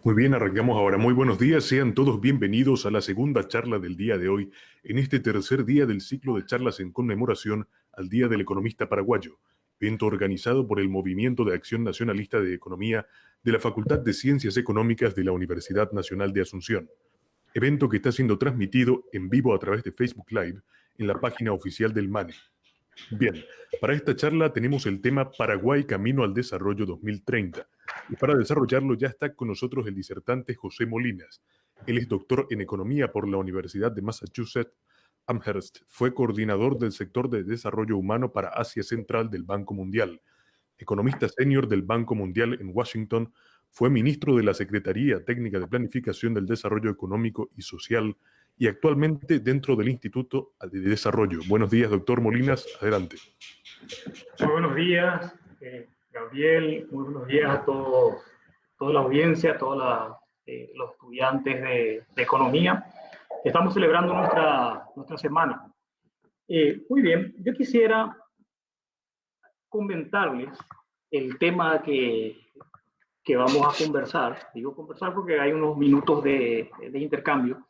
Muy bien, arrancamos ahora. Muy buenos días, sean todos bienvenidos a la segunda charla del día de hoy, en este tercer día del ciclo de charlas en conmemoración al Día del Economista Paraguayo, evento organizado por el Movimiento de Acción Nacionalista de Economía de la Facultad de Ciencias Económicas de la Universidad Nacional de Asunción. Evento que está siendo transmitido en vivo a través de Facebook Live en la página oficial del MANE. Bien, para esta charla tenemos el tema Paraguay Camino al Desarrollo 2030. Y para desarrollarlo ya está con nosotros el disertante José Molinas. Él es doctor en Economía por la Universidad de Massachusetts Amherst. Fue coordinador del sector de desarrollo humano para Asia Central del Banco Mundial. Economista senior del Banco Mundial en Washington. Fue ministro de la Secretaría Técnica de Planificación del Desarrollo Económico y Social y actualmente dentro del Instituto de Desarrollo. Buenos días, doctor Molinas. Adelante. Muy buenos días, Gabriel. Muy buenos días a toda la audiencia, a todos los estudiantes de economía. Estamos celebrando nuestra semana. Muy bien, yo quisiera comentarles el tema que vamos a conversar. Digo conversar porque hay unos minutos de intercambio,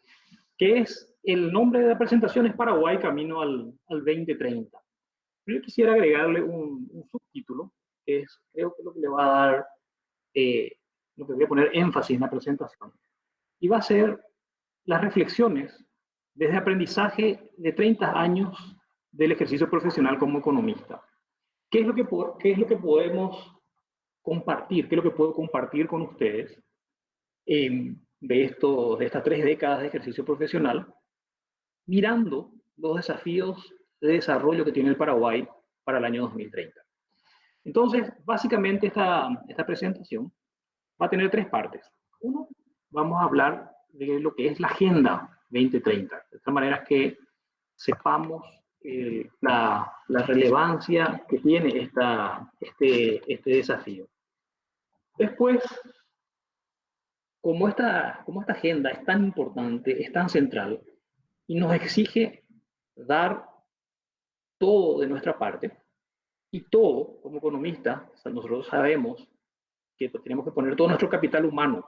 que es el nombre de la presentación es Paraguay Camino al 2030. Yo quisiera agregarle un subtítulo, que es, creo que lo que le va a dar, lo que voy a poner énfasis en la presentación, y va a ser las reflexiones desde aprendizaje de 30 años del ejercicio profesional como economista. ¿Qué es lo que podemos compartir? ¿Qué es lo que puedo compartir con ustedes de estas 3 décadas de ejercicio profesional, mirando los desafíos de desarrollo que tiene el Paraguay para el año 2030? Entonces, básicamente esta presentación va a tener 3 partes. Uno, vamos a hablar de lo que es la Agenda 2030, de tal manera que sepamos la relevancia que tiene este desafío. Después, como esta agenda es tan importante, es tan central, y nos exige dar todo de nuestra parte, y todo, como economistas, nosotros sabemos que tenemos que poner todo nuestro capital humano.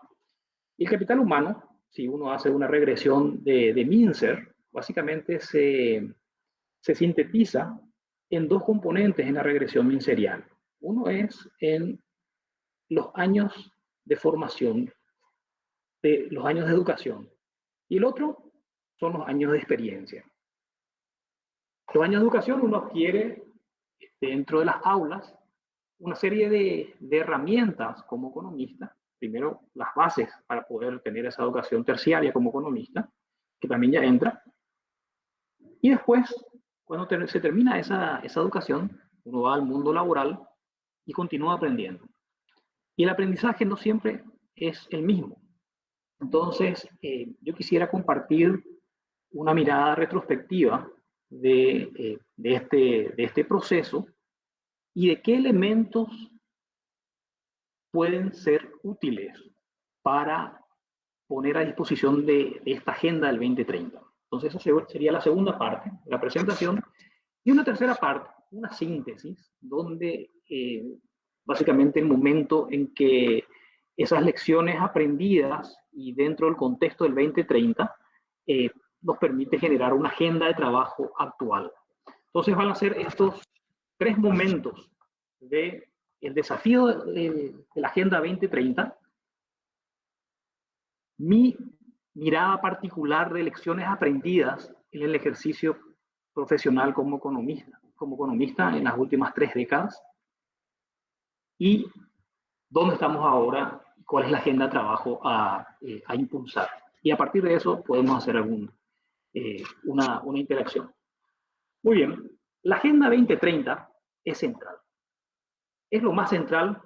Y el capital humano, si uno hace una regresión de Mincer, básicamente se sintetiza en 2 componentes en la regresión minceriana. Uno es en los años de formación, los años de educación, y el otro son los años de experiencia. Los años de educación uno adquiere dentro de las aulas una serie de herramientas como economista. Primero, las bases para poder tener esa educación terciaria como economista, que también ya entra. Y después, cuando se termina esa educación, uno va al mundo laboral y continúa aprendiendo. Y el aprendizaje no siempre es el mismo. Entonces, yo quisiera compartir una mirada retrospectiva de este proceso y de qué elementos pueden ser útiles para poner a disposición de esta agenda del 2030. Entonces, esa sería la segunda parte de la presentación. Y una tercera parte, una síntesis, donde básicamente el momento en que esas lecciones aprendidas y dentro del contexto del 2030 nos permite generar una agenda de trabajo actual. Entonces van a ser estos 3 momentos del desafío de la Agenda 2030, mi mirada particular de lecciones aprendidas en el ejercicio profesional como economista en las últimas 3 décadas, y dónde estamos ahora, cuál es la agenda de trabajo a impulsar. Y a partir de eso podemos hacer una interacción. Muy bien, la Agenda 2030 es central. Es lo más central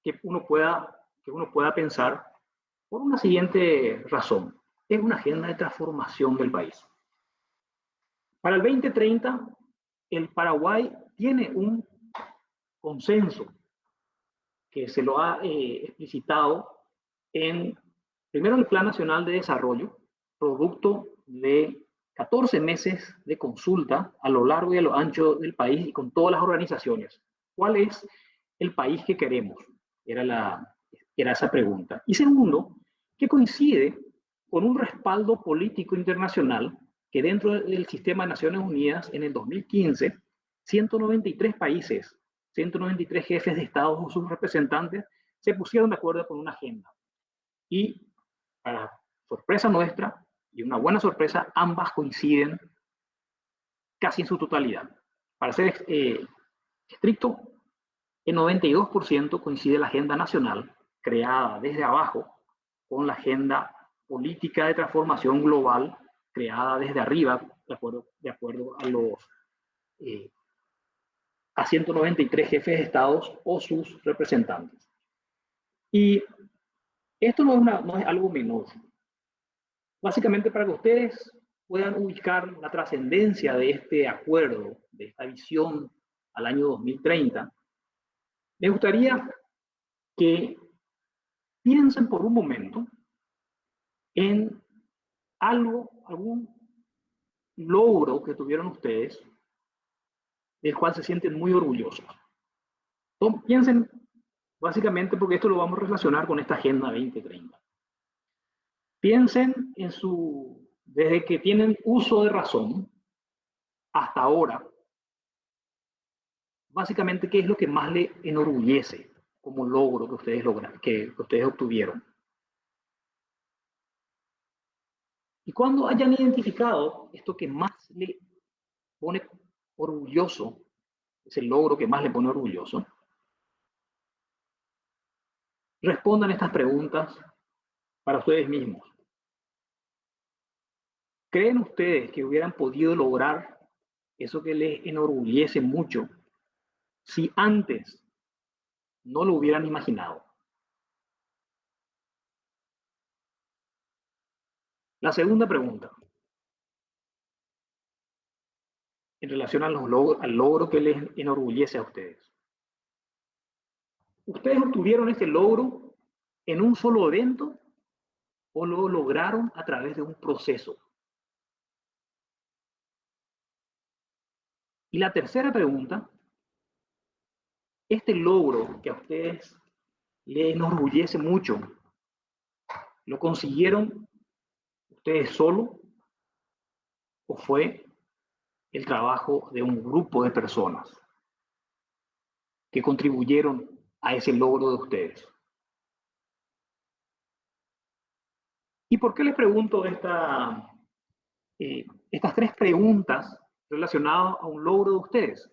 que uno pueda pensar por una siguiente razón. Es una agenda de transformación del país. Para el 2030, el Paraguay tiene un consenso que se lo ha explicitado primero, el Plan Nacional de Desarrollo, producto de 14 meses de consulta a lo largo y a lo ancho del país y con todas las organizaciones. ¿Cuál es el país que queremos? Era esa pregunta. Y segundo, que coincide con un respaldo político internacional que dentro del sistema de Naciones Unidas en el 2015, 193 países, 193 jefes de Estado o sus representantes se pusieron de acuerdo con una agenda. Y para sorpresa nuestra, y una buena sorpresa, ambas coinciden casi en su totalidad. Para ser estricto, el 92% coincide la agenda nacional, creada desde abajo, con la agenda política de transformación global, creada desde arriba, de acuerdo a 193 jefes de Estados o sus representantes. Y esto no es algo menor. Básicamente para que ustedes puedan ubicar la trascendencia de este acuerdo, de esta visión al año 2030, me gustaría que piensen por un momento en algún logro que tuvieron ustedes, del cual se sienten muy orgullosos. Entonces, piensen básicamente, porque esto lo vamos a relacionar con esta Agenda 2030. Piensen desde que tienen uso de razón hasta ahora, básicamente, ¿qué es lo que más le enorgullece como logro que ustedes obtuvieron? Y cuando hayan identificado esto que más le pone orgulloso, ese logro que más le pone orgulloso, respondan estas preguntas para ustedes mismos. ¿Creen ustedes que hubieran podido lograr eso que les enorgullece mucho si antes no lo hubieran imaginado? La segunda pregunta, en relación al logro que les enorgullece a ustedes. ¿Ustedes obtuvieron este logro en un solo evento o lo lograron a través de un proceso? Y la tercera pregunta, este logro que a ustedes les enorgullece mucho, ¿lo consiguieron ustedes solos o fue el trabajo de un grupo de personas que contribuyeron a ese logro de ustedes? ¿Y por qué les pregunto estas tres preguntas relacionadas a un logro de ustedes?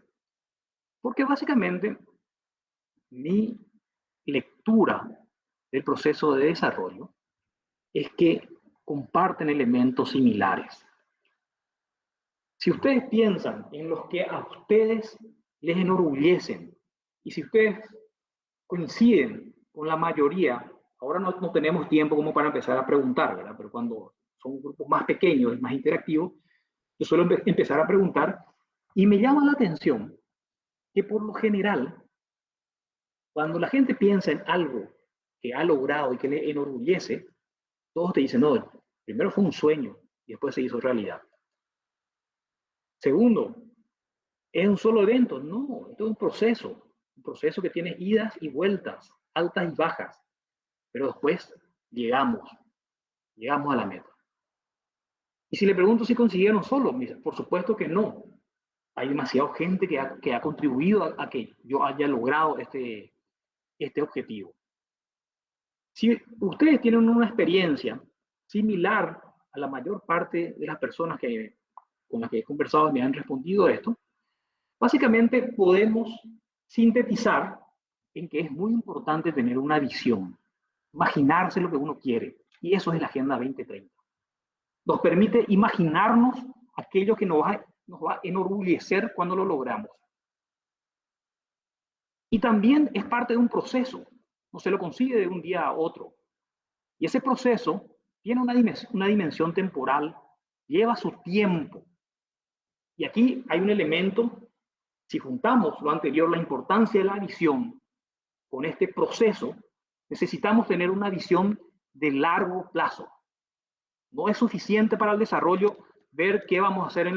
Porque básicamente mi lectura del proceso de desarrollo es que comparten elementos similares. Si ustedes piensan en los que a ustedes les enorgullecen y si ustedes coinciden con la mayoría, ahora no tenemos tiempo como para empezar a preguntar, ¿verdad? Pero cuando son grupos más pequeños y más interactivos, yo suelo empezar a preguntar y me llama la atención que por lo general, cuando la gente piensa en algo que ha logrado y que le enorgullece, todos te dicen, no, primero fue un sueño y después se hizo realidad. Segundo, es un solo evento. No, esto es un proceso que tiene idas y vueltas, altas y bajas, pero después llegamos a la meta. Y si le pregunto si consiguieron solo, por supuesto que no. Hay demasiada gente que ha contribuido a que yo haya logrado este objetivo. Si ustedes tienen una experiencia similar a la mayor parte de las personas con las que he conversado y me han respondido esto, básicamente podemos sintetizar en que es muy importante tener una visión, imaginarse lo que uno quiere, y eso es la Agenda 2030. Nos permite imaginarnos aquello que nos va a enorgullecer cuando lo logramos. Y también es parte de un proceso, no se lo consigue de un día a otro. Y ese proceso tiene una dimensión temporal, lleva su tiempo. Y aquí hay un elemento, si juntamos lo anterior, la importancia de la visión con este proceso, necesitamos tener una visión de largo plazo. No es suficiente para el desarrollo ver qué vamos a hacer en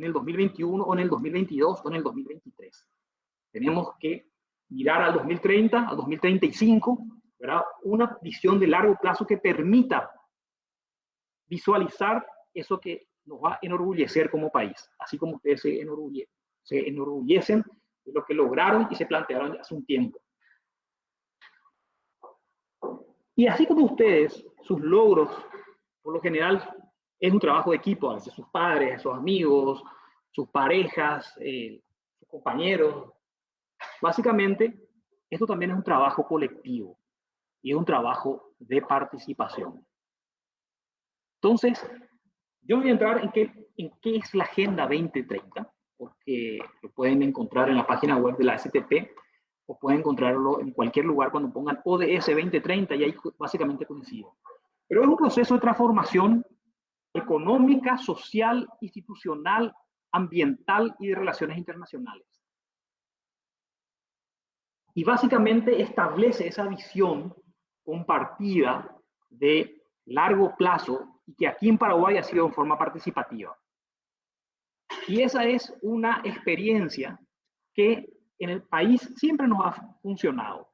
el 2021 o en el 2022 o en el 2023. Tenemos que mirar al 2030, al 2035, ¿verdad? Una visión de largo plazo que permita visualizar eso que nos va a enorgullecer como país, así como ustedes se enorgullecen de lo que lograron y se plantearon hace un tiempo. Y así como ustedes, sus logros, por lo general, es un trabajo de equipo, a veces sus padres, sus amigos, sus parejas, sus compañeros. Básicamente, esto también es un trabajo colectivo y es un trabajo de participación. Entonces, yo voy a entrar en qué es la Agenda 2030, porque lo pueden encontrar en la página web de la STP, o pueden encontrarlo en cualquier lugar cuando pongan ODS 2030 y ahí básicamente coincide. Pero es un proceso de transformación económica, social, institucional, ambiental y de relaciones internacionales. Y básicamente establece esa visión compartida de largo plazo y que aquí en Paraguay ha sido en forma participativa. Y esa es una experiencia que en el país siempre nos ha funcionado.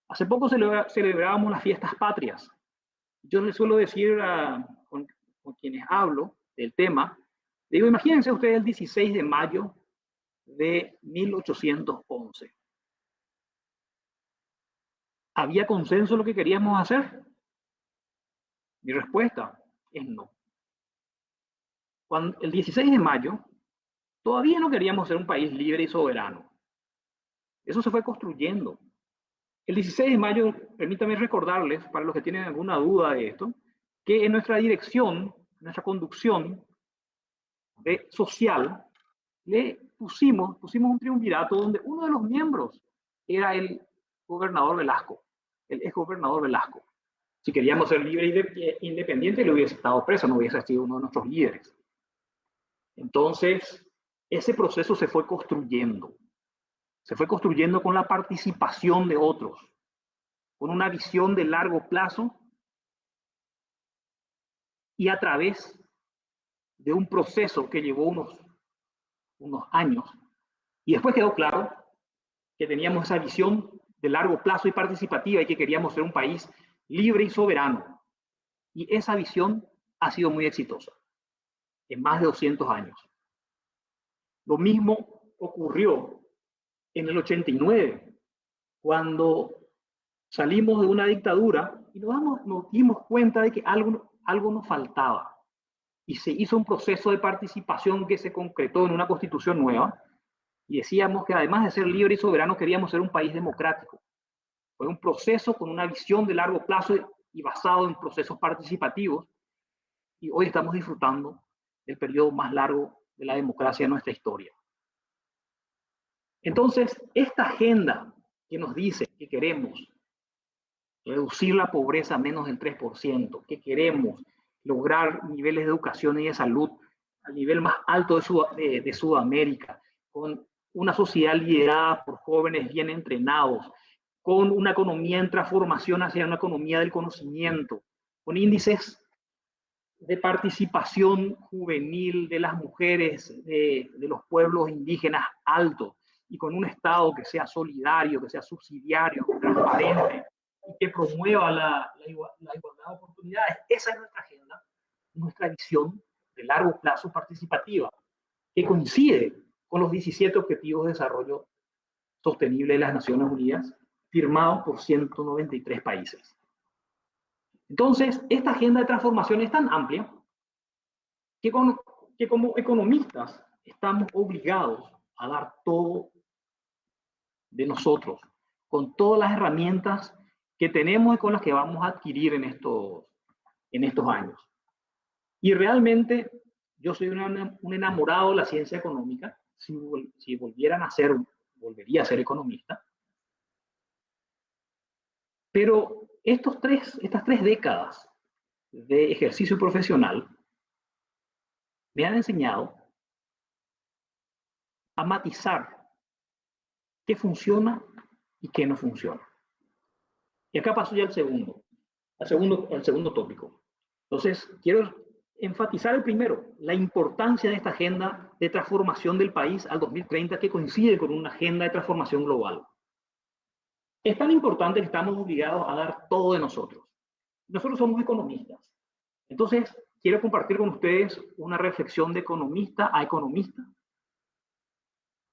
Hace poco celebrábamos las fiestas patrias. Yo les suelo decir con quienes hablo del tema, digo, imagínense ustedes el 16 de mayo de 1811. ¿Había consenso en lo que queríamos hacer? Mi respuesta es no. El 16 de mayo todavía no queríamos ser un país libre y soberano. Eso se fue construyendo. El 16 de mayo, permítanme recordarles, para los que tienen alguna duda de esto, que en nuestra dirección, nuestra conducción social, le pusimos un triunvirato donde uno de los miembros era el gobernador Velasco, el exgobernador Velasco. Si queríamos ser libre e independiente, le hubiese estado preso, no hubiese sido uno de nuestros líderes. Entonces, ese proceso se fue construyendo. Se fue construyendo con la participación de otros, con una visión de largo plazo y a través de un proceso que llevó unos años. Y después quedó claro que teníamos esa visión de largo plazo y participativa y que queríamos ser un país libre y soberano. Y esa visión ha sido muy exitosa en más de 200 años. Lo mismo ocurrió en el 89, cuando salimos de una dictadura y nos dimos cuenta de que algo nos faltaba. Y se hizo un proceso de participación que se concretó en una constitución nueva. Y decíamos que además de ser libre y soberano, queríamos ser un país democrático. Fue un proceso con una visión de largo plazo y basado en procesos participativos. Y hoy estamos disfrutando del periodo más largo de la democracia en nuestra historia. Entonces, esta agenda que nos dice que queremos reducir la pobreza a menos del 3%, que queremos lograr niveles de educación y de salud al nivel más alto de Sudamérica, con una sociedad liderada por jóvenes bien entrenados, con una economía en transformación hacia una economía del conocimiento, con índices de participación juvenil de las mujeres, de los pueblos indígenas altos, y con un Estado que sea solidario, que sea subsidiario, transparente, y que promueva la igualdad de oportunidades. Esa es nuestra agenda, nuestra visión de largo plazo participativa, que coincide con los 17 Objetivos de Desarrollo Sostenible de las Naciones Unidas, firmados por 193 países. Entonces, esta agenda de transformación es tan amplia que como economistas estamos obligados a dar todo de nosotros, con todas las herramientas que tenemos y con las que vamos a adquirir en estos años. Y realmente yo soy un enamorado de la ciencia económica. Si volviera a nacer, volvería a ser economista. Pero estas 3 décadas de ejercicio profesional me han enseñado a matizar qué funciona y qué no funciona. Y acá paso ya al segundo tópico. Entonces, quiero enfatizar el primero, la importancia de esta agenda de transformación del país al 2030, que coincide con una agenda de transformación global. Es tan importante que estamos obligados a dar todo de nosotros. Nosotros somos economistas. Entonces, quiero compartir con ustedes una reflexión de economista a economista,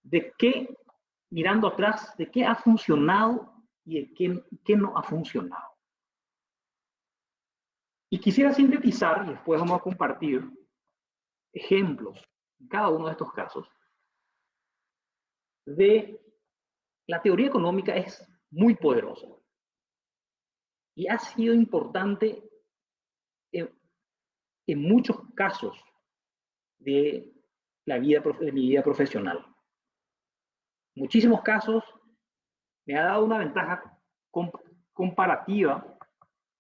de qué, mirando atrás, de qué ha funcionado y de qué no ha funcionado. Y quisiera sintetizar, y después vamos a compartir ejemplos en cada uno de estos casos, de la teoría económica es muy poderosa y ha sido importante en muchos casos de de mi vida profesional. En muchísimos casos me ha dado una ventaja comparativa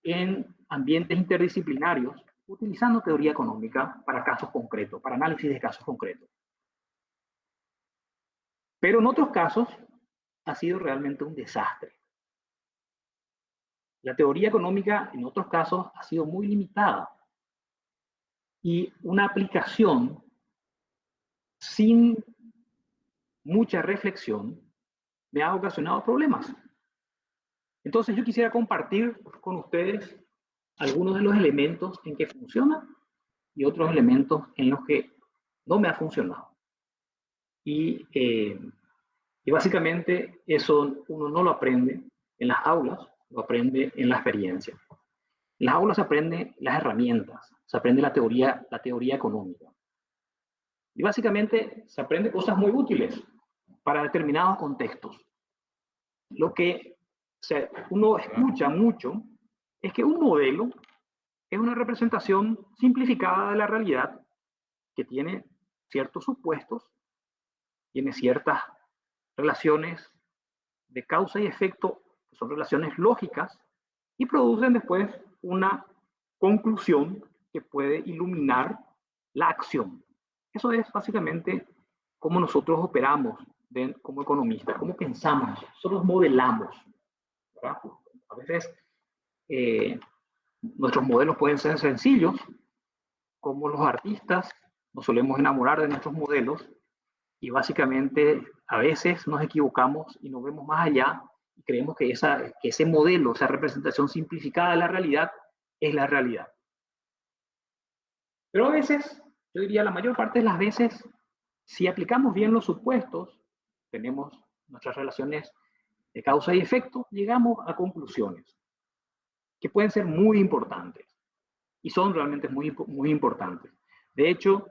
en ambientes interdisciplinarios utilizando teoría económica para casos concretos, para análisis de casos concretos. Pero en otros casos ha sido realmente un desastre. La teoría económica en otros casos ha sido muy limitada y una aplicación sin mucha reflexión me ha ocasionado problemas. Entonces yo quisiera compartir con ustedes algunos de los elementos en que funciona y otros elementos en los que no me ha funcionado. Y básicamente eso uno no lo aprende en las aulas, lo aprende en la experiencia. En las aulas se aprende las herramientas, se aprende la teoría económica. Y básicamente se aprende cosas muy útiles para determinados contextos. Lo que uno escucha mucho es que un modelo es una representación simplificada de la realidad que tiene ciertos supuestos, tiene ciertas relaciones de causa y efecto, que son relaciones lógicas, y producen después una conclusión que puede iluminar la acción. Eso es básicamente cómo nosotros operamos como economistas, cómo pensamos, nosotros modelamos, ¿verdad? A veces nuestros modelos pueden ser sencillos, como los artistas nos solemos enamorar de nuestros modelos y básicamente a veces nos equivocamos y nos vemos más allá y creemos que ese modelo, esa representación simplificada de la realidad es la realidad. Pero a veces, yo diría la mayor parte de las veces, si aplicamos bien los supuestos, tenemos nuestras relaciones de causa y efecto, llegamos a conclusiones que pueden ser muy importantes y son realmente muy, muy importantes. De hecho,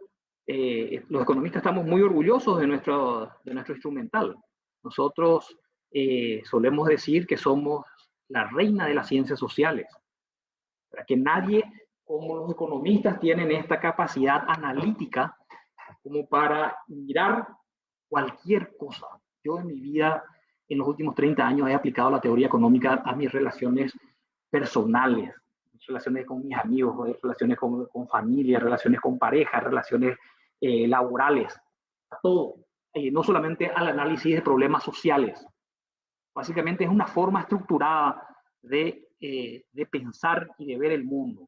los economistas estamos muy orgullosos de nuestro instrumental. Nosotros solemos decir que somos la reina de las ciencias sociales, para que nadie como los economistas tienen esta capacidad analítica como para mirar cualquier cosa. Yo en mi vida, en los últimos 30 años, he aplicado la teoría económica a mis relaciones personales, relaciones con mis amigos, relaciones con familia, relaciones con pareja, relaciones laborales, a todo, no solamente al análisis de problemas sociales. Básicamente es una forma estructurada de pensar y de ver el mundo.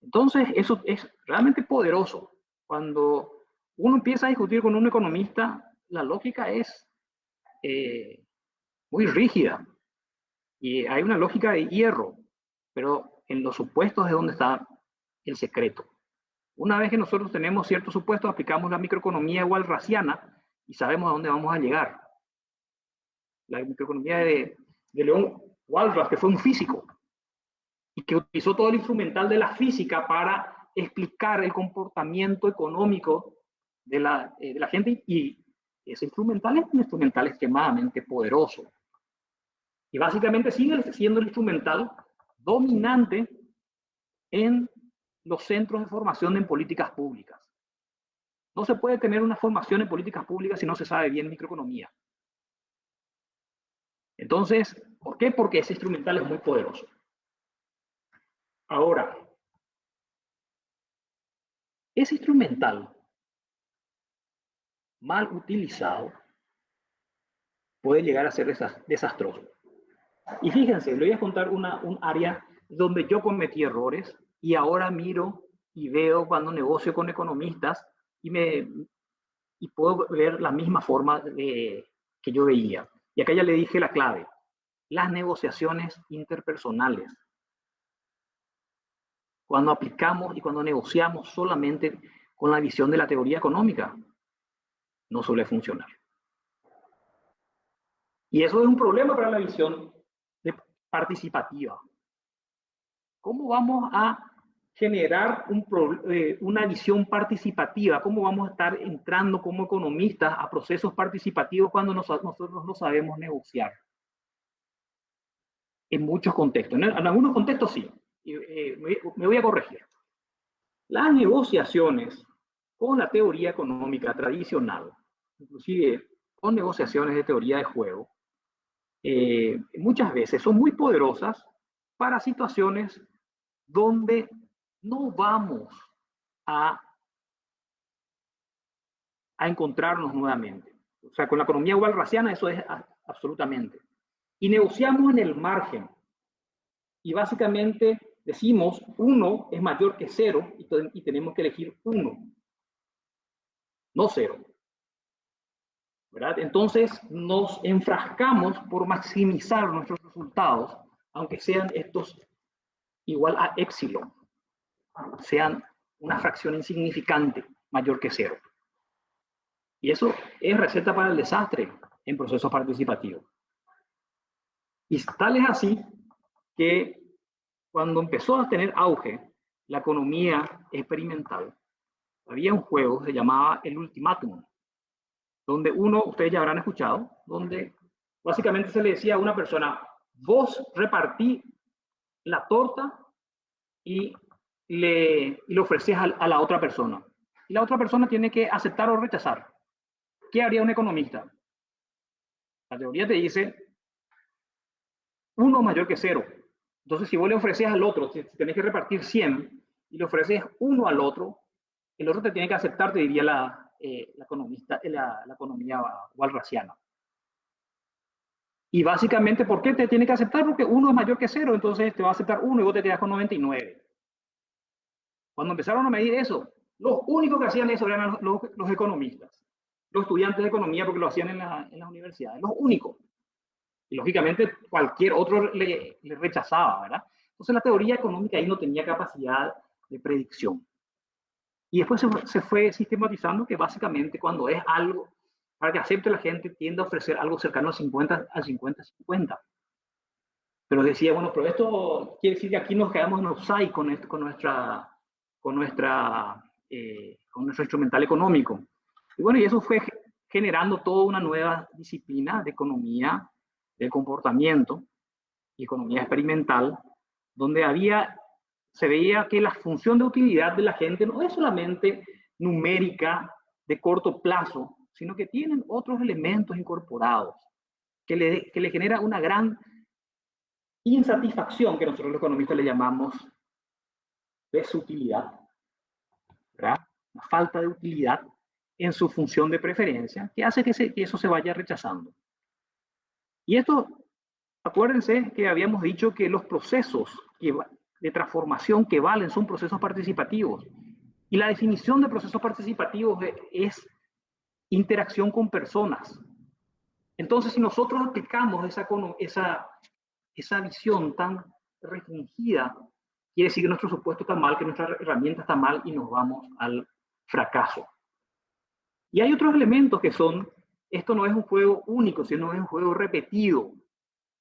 Entonces, eso es realmente poderoso. Cuando uno empieza a discutir con un economista, la lógica es muy rígida y hay una lógica de hierro, pero en los supuestos es donde está el secreto. Una vez que nosotros tenemos ciertos supuestos, aplicamos la microeconomía walrasiana y sabemos a dónde vamos a llegar. La microeconomía de León Walras, que fue un físico y que utilizó todo el instrumental de la física para explicar el comportamiento económico de la gente, y ese instrumental es un instrumental extremadamente poderoso. Y básicamente sigue siendo el instrumental dominante en los centros de formación en políticas públicas. No se puede tener una formación en políticas públicas si no se sabe bien microeconomía. Entonces, ¿por qué? Porque ese instrumental es muy poderoso. Ahora, ese instrumental mal utilizado puede llegar a ser desastroso. Y fíjense, le voy a contar un área donde yo cometí errores y ahora miro y veo cuando negocio con economistas y puedo ver la misma forma que yo veía. Y acá ya le dije la clave. las negociaciones interpersonales. Cuando aplicamos y cuando negociamos solamente con la visión de la teoría económica, no suele funcionar. Y eso es un problema para la visión participativa. ¿Cómo vamos a generar una visión participativa? ¿Cómo vamos a estar entrando como economistas a procesos participativos cuando nosotros no sabemos negociar? En muchos contextos. En algunos contextos sí. Me voy a corregir. Las negociaciones con la teoría económica tradicional, inclusive con negociaciones de teoría de juego, muchas veces son muy poderosas para situaciones donde no vamos a encontrarnos nuevamente. O sea, con la economía walrasiana eso es absolutamente. Y negociamos en el margen. Y básicamente decimos 1 es mayor que 0 y tenemos que elegir 1, no 0. ¿Verdad? Entonces nos enfrascamos por maximizar nuestros resultados, aunque sean estos igual a épsilon, sean una fracción insignificante mayor que 0. Y eso es receta para el desastre en procesos participativos. Y tal es así que cuando empezó a tener auge la economía experimental, había un juego que se llamaba el ultimátum, donde ustedes ya habrán escuchado, donde básicamente se le decía a una persona, vos repartí la torta y le ofreces a la otra persona. Y la otra persona tiene que aceptar o rechazar. ¿Qué haría un economista? La teoría te dice 1 mayor que 0. Entonces, si vos le ofreces al otro, si tenés que repartir 100 y le ofreces 1 al otro, el otro te tiene que aceptar, te diría la economía walrasiana. Y básicamente, ¿por qué te tiene que aceptar? Porque 1 es mayor que 0, entonces te va a aceptar 1 y vos te quedas con 99. Cuando empezaron a medir eso, los únicos que hacían eso eran los economistas, los estudiantes de economía, porque lo hacían en las universidades, los únicos. Y lógicamente cualquier otro le rechazaba, ¿verdad? Entonces la teoría económica ahí no tenía capacidad de predicción. Y después se fue sistematizando que básicamente cuando es algo, para que acepte la gente, tiende a ofrecer algo cercano al 50-50. Pero decía, bueno, pero esto quiere decir que aquí nos quedamos en offside con nuestro instrumental económico. Y bueno, y eso fue generando toda una nueva disciplina de economía del comportamiento y economía experimental, donde se veía que la función de utilidad de la gente no es solamente numérica de corto plazo, sino que tienen otros elementos incorporados que le genera una gran insatisfacción que nosotros los economistas le llamamos desutilidad, ¿verdad? Una falta de utilidad en su función de preferencia que hace que eso se vaya rechazando. Y esto, acuérdense que habíamos dicho que los procesos de transformación que valen son procesos participativos. Y la definición de procesos participativos es interacción con personas. Entonces, si nosotros aplicamos esa visión tan restringida, quiere decir que nuestro supuesto está mal, que nuestra herramienta está mal y nos vamos al fracaso. Y hay otros elementos que son, esto no es un juego único, sino es un juego repetido,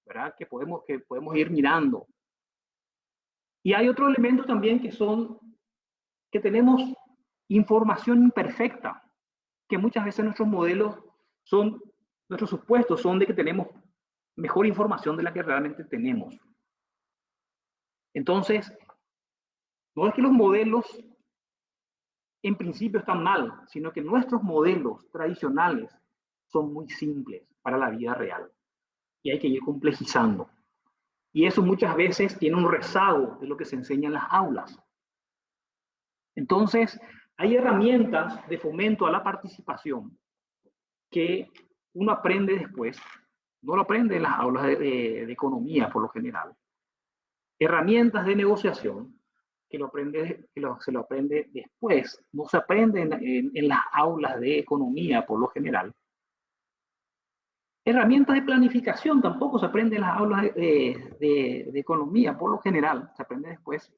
¿verdad? Que podemos ir mirando. Y hay otros elementos también que tenemos información imperfecta, que muchas veces nuestros supuestos son de que tenemos mejor información de la que realmente tenemos. Entonces, no es que los modelos en principio están mal, sino que nuestros modelos tradicionales son muy simples para la vida real y hay que ir complejizando. Y eso muchas veces tiene un rezago de lo que se enseña en las aulas. Entonces, hay herramientas de fomento a la participación que uno aprende después, no lo aprende en las aulas de economía por lo general. Herramientas de negociación que se lo aprende después, no se aprende en las aulas de economía por lo general. Herramientas de planificación tampoco se aprende en las aulas de economía, por lo general, se aprende después.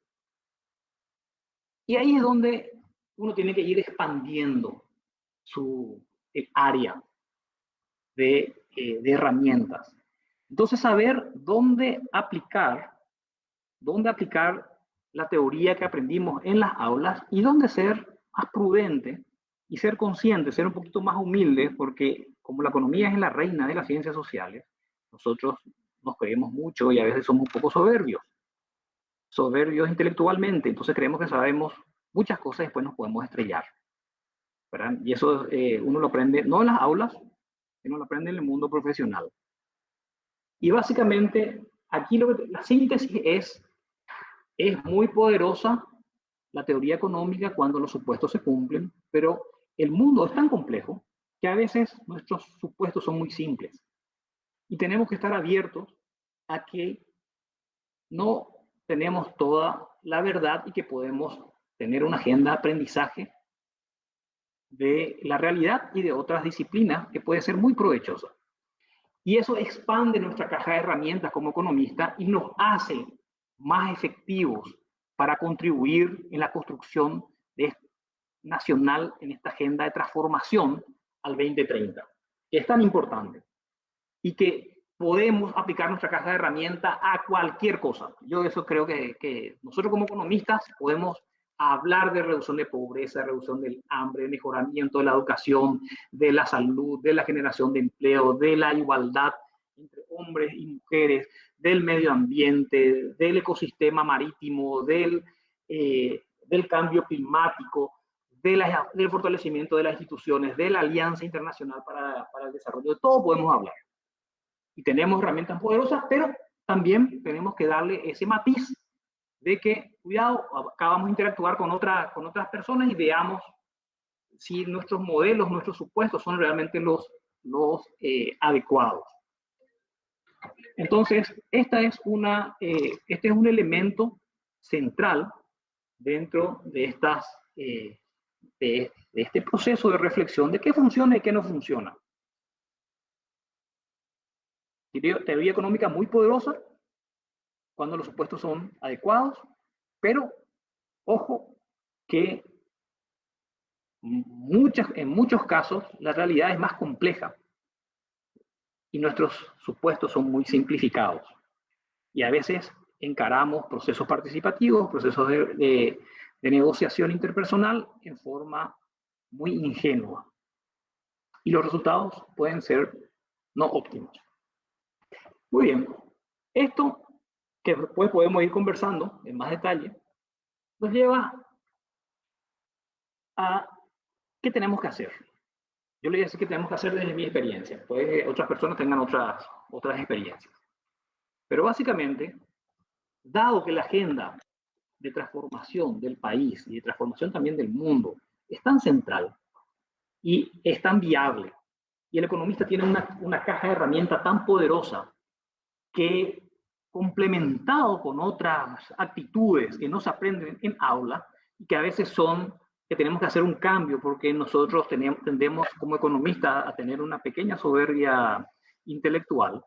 Y ahí es donde uno tiene que ir expandiendo su área de herramientas. Entonces, saber dónde aplicar la teoría que aprendimos en las aulas y dónde ser más prudente y ser consciente, ser un poquito más humilde, porque como la economía es la reina de las ciencias sociales, nosotros nos creemos mucho y a veces somos un poco soberbios intelectualmente, entonces creemos que sabemos muchas cosas y después nos podemos estrellar, ¿verdad? Y eso uno lo aprende no en las aulas, sino lo aprende en el mundo profesional. Y básicamente aquí la síntesis es muy poderosa la teoría económica cuando los supuestos se cumplen, pero el mundo es tan complejo que a veces nuestros supuestos son muy simples. Y tenemos que estar abiertos a que no tenemos toda la verdad y que podemos tener una agenda de aprendizaje de la realidad y de otras disciplinas que puede ser muy provechosa. Y eso expande nuestra caja de herramientas como economista y nos hace más efectivos para contribuir en la construcción nacional en esta agenda de transformación al 2030, que es tan importante y que podemos aplicar nuestra caja de herramientas a cualquier cosa. Yo eso creo que nosotros como economistas podemos hablar de reducción de pobreza, reducción del hambre, mejoramiento de la educación, de la salud, de la generación de empleo, de la igualdad entre hombres y mujeres, del medio ambiente, del ecosistema marítimo, del cambio climático, del fortalecimiento de las instituciones, de la Alianza Internacional para el Desarrollo. De todo podemos hablar. Y tenemos herramientas poderosas, pero también tenemos que darle ese matiz de que, cuidado, acá vamos a interactuar con otras personas y veamos si nuestros modelos, nuestros supuestos son realmente los adecuados. Entonces, este es un elemento central dentro de este proceso de reflexión de qué funciona y qué no funciona. Teoría económica muy poderosa cuando los supuestos son adecuados, pero ojo que en muchos casos la realidad es más compleja y nuestros supuestos son muy simplificados. Y a veces encaramos procesos participativos, procesos de negociación interpersonal en forma muy ingenua. Y los resultados pueden ser no óptimos. Muy bien. Esto, que después podemos ir conversando en más detalle, nos lleva a qué tenemos que hacer. Yo le voy a decir qué tenemos que hacer desde mi experiencia. Puede que otras personas tengan otras experiencias. Pero básicamente, dado que la agenda de transformación del país y de transformación también del mundo es tan central y es tan viable, y el economista tiene una caja de herramientas tan poderosa que, complementado con otras actitudes que no se aprenden en aula y que a veces son que tenemos que hacer un cambio porque nosotros tendemos como economistas a tener una pequeña soberbia intelectual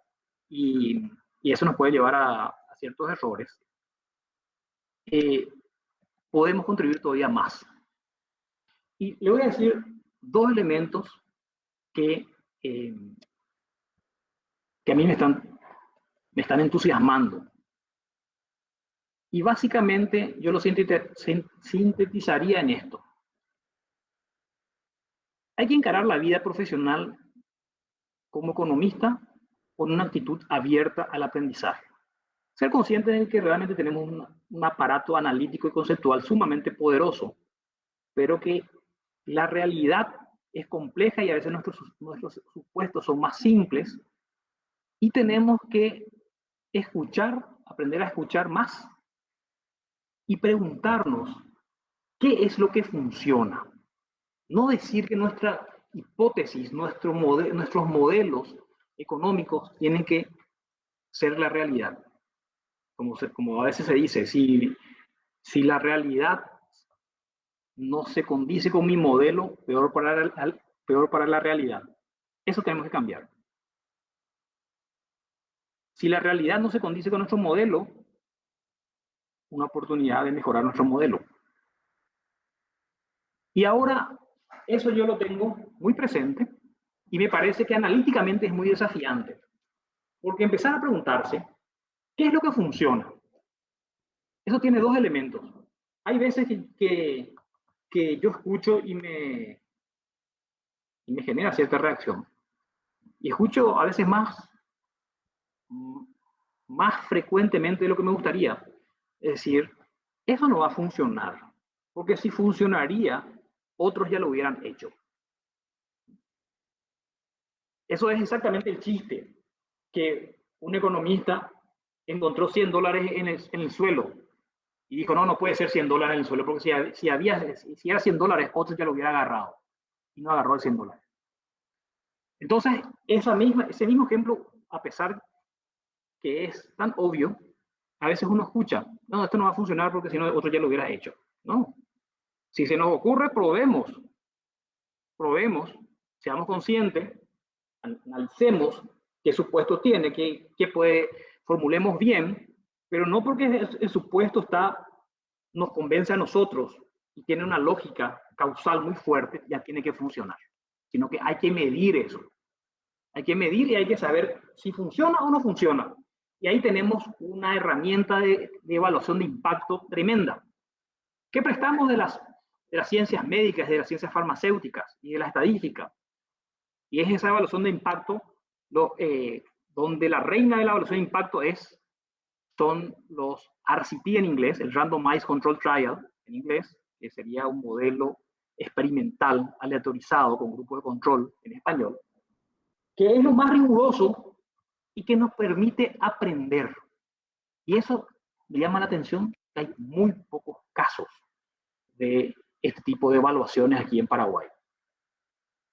y eso nos puede llevar a ciertos errores, podemos contribuir todavía más. Y le voy a decir dos elementos que a mí me están entusiasmando. Y básicamente yo lo sintetizaría en esto. Hay que encarar la vida profesional como economista con una actitud abierta al aprendizaje. Ser consciente de que realmente tenemos un aparato analítico y conceptual sumamente poderoso, pero que la realidad es compleja y a veces nuestros supuestos son más simples y tenemos que aprender a escuchar más y preguntarnos qué es lo que funciona. No decir que nuestra hipótesis, nuestros modelos económicos tienen que ser la realidad. Como a veces se dice, si la realidad no se condice con mi modelo, peor para la realidad. Eso tenemos que cambiar. Si la realidad no se condice con nuestro modelo, una oportunidad de mejorar nuestro modelo. Y ahora eso yo lo tengo muy presente y me parece que analíticamente es muy desafiante, porque empezar a preguntarse, ¿qué es lo que funciona? Eso tiene dos elementos. Hay veces que yo escucho y me genera cierta reacción. Y escucho a veces más frecuentemente de lo que me gustaría. Es decir, eso no va a funcionar, porque si funcionaría, otros ya lo hubieran hecho. Eso es exactamente el chiste, que un economista encontró $100 en el suelo y dijo, no, no puede ser $100 en el suelo, porque si era $100, otro ya lo hubiera agarrado y no agarró el $100. Entonces, ese mismo ejemplo, a pesar que es tan obvio, a veces uno escucha, no, esto no va a funcionar porque si no, otro ya lo hubiera hecho. No. Si se nos ocurre, probemos, seamos conscientes, analicemos qué supuesto tiene, formulemos bien, pero no porque el supuesto nos convence a nosotros y tiene una lógica causal muy fuerte, ya tiene que funcionar, sino que hay que medir eso. Hay que medir y hay que saber si funciona o no funciona. Y ahí tenemos una herramienta de evaluación de impacto tremenda. ¿Qué prestamos de las ciencias médicas, de las ciencias farmacéuticas y de la estadística? Y es esa evaluación de impacto donde la reina de la evaluación de impacto son los RCT en inglés, el Randomized Control Trial en inglés, que sería un modelo experimental aleatorizado con grupo de control en español, que es lo más riguroso y que nos permite aprender. Y eso me llama la atención, que hay muy pocos casos de este tipo de evaluaciones aquí en Paraguay.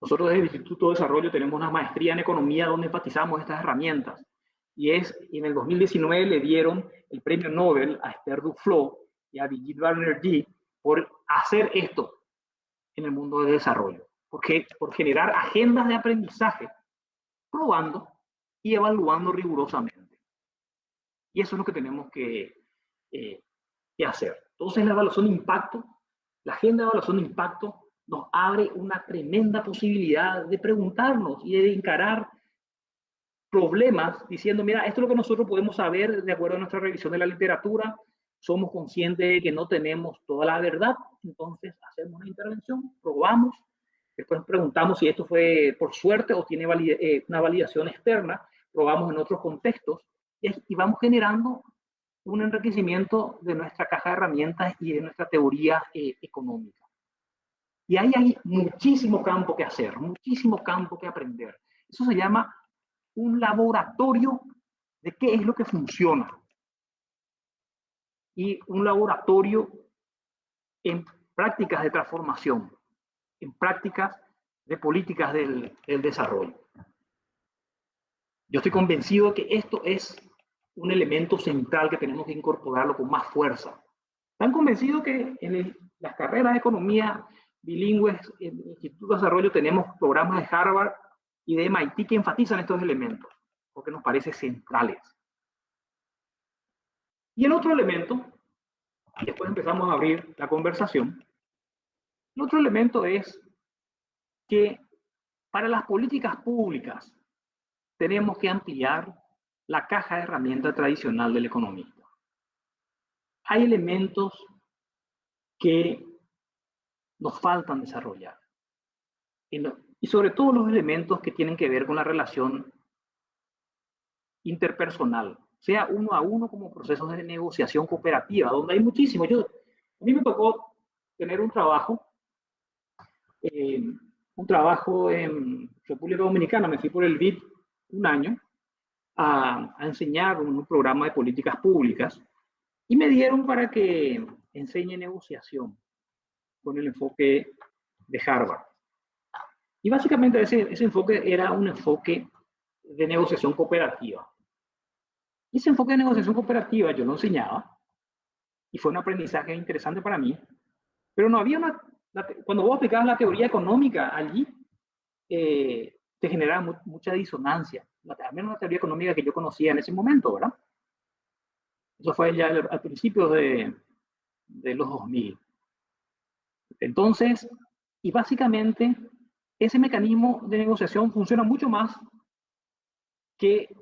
Nosotros desde el Instituto de Desarrollo tenemos una maestría en economía donde enfatizamos estas herramientas. Y en el 2019 le dieron el premio Nobel a Esther Duflo y a Brigitte Banerjee por hacer esto en el mundo de desarrollo. Por generar agendas de aprendizaje, probando y evaluando rigurosamente. Y eso es lo que tenemos que hacer. Entonces la evaluación de impacto, la agenda de evaluación de impacto nos abre una tremenda posibilidad de preguntarnos y de encarar problemas diciendo, mira, esto es lo que nosotros podemos saber de acuerdo a nuestra revisión de la literatura, somos conscientes de que no tenemos toda la verdad, entonces hacemos una intervención, probamos, después preguntamos si esto fue por suerte o tiene una validación externa, probamos en otros contextos y vamos generando un enriquecimiento de nuestra caja de herramientas y de nuestra teoría económica. Y ahí hay muchísimo campo que hacer, muchísimo campo que aprender. Eso se llama un laboratorio de qué es lo que funciona. Y un laboratorio en prácticas de transformación, en prácticas de políticas del desarrollo. Yo estoy convencido que esto es un elemento central que tenemos que incorporarlo con más fuerza. Tan convencido que en las carreras de economía bilingües en el Instituto de Desarrollo tenemos programas de Harvard y de MIT que enfatizan estos elementos, porque nos parece centrales. Y el otro elemento, y después empezamos a abrir la conversación, el otro elemento es que para las políticas públicas tenemos que ampliar la caja de herramientas tradicional del economista. Hay elementos que nos faltan desarrollar. Y sobre todo los elementos que tienen que ver con la relación interpersonal, sea uno a uno como procesos de negociación cooperativa, donde hay muchísimo. A mí me tocó tener un trabajo en República Dominicana. Me fui por el BID un año a enseñar un programa de políticas públicas y me dieron para que enseñe negociación con el enfoque de Harvard. Y básicamente ese enfoque era un enfoque de negociación cooperativa. Y ese enfoque de negociación cooperativa yo lo enseñaba y fue un aprendizaje interesante para mí, pero no había cuando vos aplicabas la teoría económica allí, te generaba mucha disonancia. al menos la teoría económica que yo conocía en ese momento, ¿verdad? Eso fue ya al principio de los 2000. Entonces, y básicamente, ese mecanismo de negociación funciona mucho más que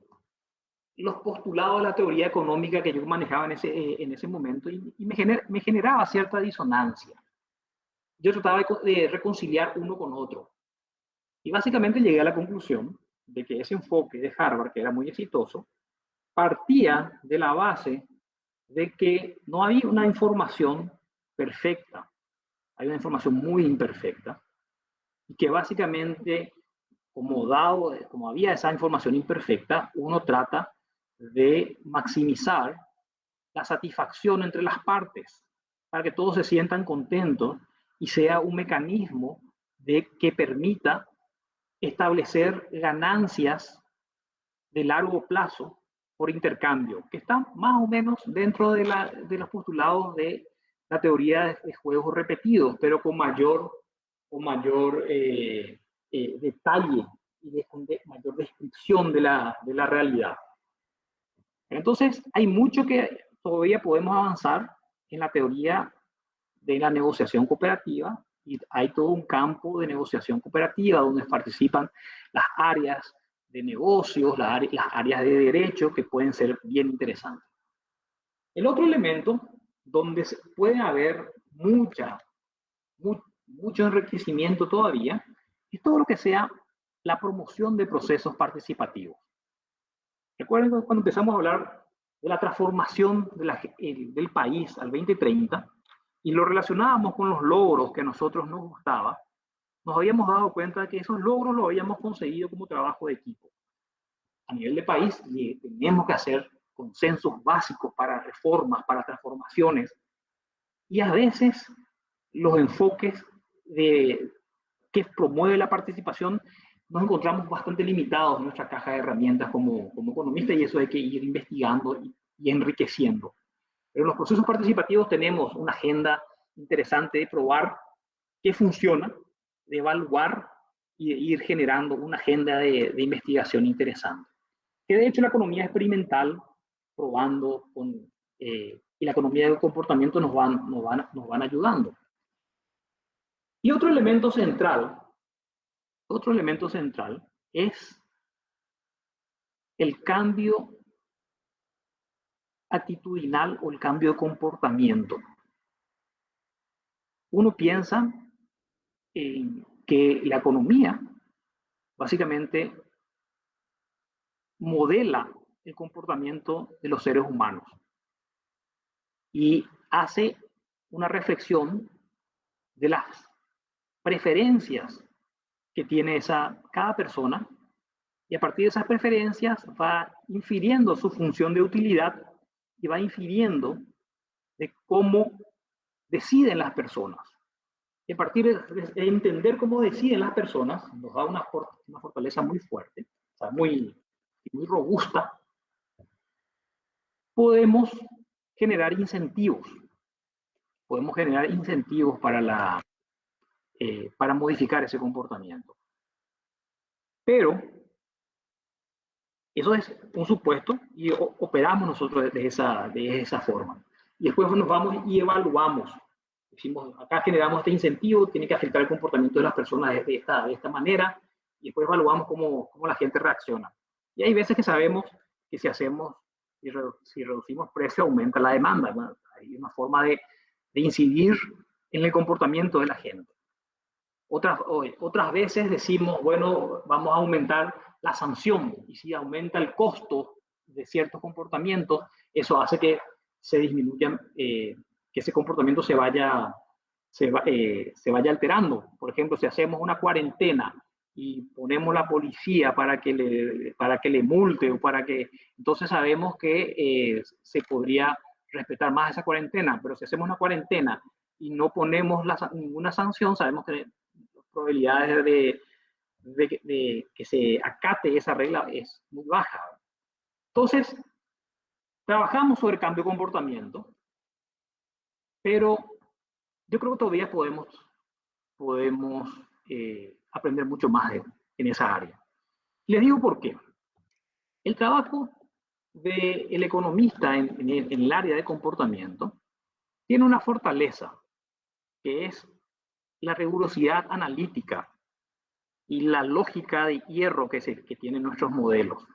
los postulados de la teoría económica que yo manejaba en ese momento y me generaba cierta disonancia. Yo trataba de reconciliar uno con otro. Y básicamente llegué a la conclusión de que ese enfoque de Harvard, que era muy exitoso, partía de la base de que no había una información perfecta, hay una información muy imperfecta, y que básicamente, como había esa información imperfecta, uno trata de maximizar la satisfacción entre las partes, para que todos se sientan contentos y sea un mecanismo que permita establecer ganancias de largo plazo por intercambio, que están más o menos dentro de los postulados de la teoría de juegos repetidos, pero con mayor detalle y de mayor descripción de la realidad. Entonces, hay mucho que todavía podemos avanzar en la teoría de la negociación cooperativa y hay todo un campo de negociación cooperativa donde participan las áreas de negocios, las áreas de derecho que pueden ser bien interesantes. El otro elemento donde puede haber mucho enriquecimiento todavía es todo lo que sea la promoción de procesos participativos. Recuerden cuando empezamos a hablar de la transformación del país al 2030 y lo relacionábamos con los logros que a nosotros nos gustaba, nos habíamos dado cuenta de que esos logros los habíamos conseguido como trabajo de equipo. A nivel de país tenemos que hacer consensos básicos para reformas, para transformaciones, y a veces los enfoques que promueve la participación nos encontramos bastante limitados en nuestra caja de herramientas como economistas y eso hay que ir investigando y enriqueciendo. Pero en los procesos participativos tenemos una agenda interesante de probar qué funciona, de evaluar y de ir generando una agenda de investigación interesante. Que de hecho la economía experimental, probando y la economía del comportamiento nos van ayudando. Y otro elemento central es el cambio actitudinal o el cambio de comportamiento. Uno piensa que la economía básicamente modela el comportamiento de los seres humanos y hace una reflexión de las preferencias que tiene cada persona y a partir de esas preferencias va infiriendo su función de utilidad y va infiriendo de cómo deciden las personas. Y a partir de entender cómo deciden las personas, nos da una fortaleza muy fuerte, o sea, muy robusta, podemos generar incentivos. Podemos generar incentivos para modificar ese comportamiento. Pero eso es un supuesto y operamos nosotros de esa forma. Y después nos vamos y evaluamos. Decimos, acá generamos este incentivo, tiene que afectar el comportamiento de las personas de esta manera, y después evaluamos cómo la gente reacciona. Y hay veces que sabemos que si reducimos precio, aumenta la demanda. Bueno, hay una forma de incidir en el comportamiento de la gente. Otras veces decimos, bueno, vamos a aumentar la sanción, y si aumenta el costo de ciertos comportamientos, eso hace que se disminuyan, que ese comportamiento se vaya alterando. Por ejemplo, si hacemos una cuarentena y ponemos la policía para que le multe o entonces sabemos que se podría respetar más esa cuarentena, pero si hacemos una cuarentena y no ponemos ninguna sanción, sabemos que las probabilidades de que se acate esa regla es muy baja. Entonces, trabajamos sobre cambio de comportamiento, pero yo creo que todavía podemos aprender mucho más en esa área. Les digo por qué. El trabajo del economista en el área de comportamiento tiene una fortaleza, que es la rigurosidad analítica y la lógica de hierro que tienen nuestros modelos,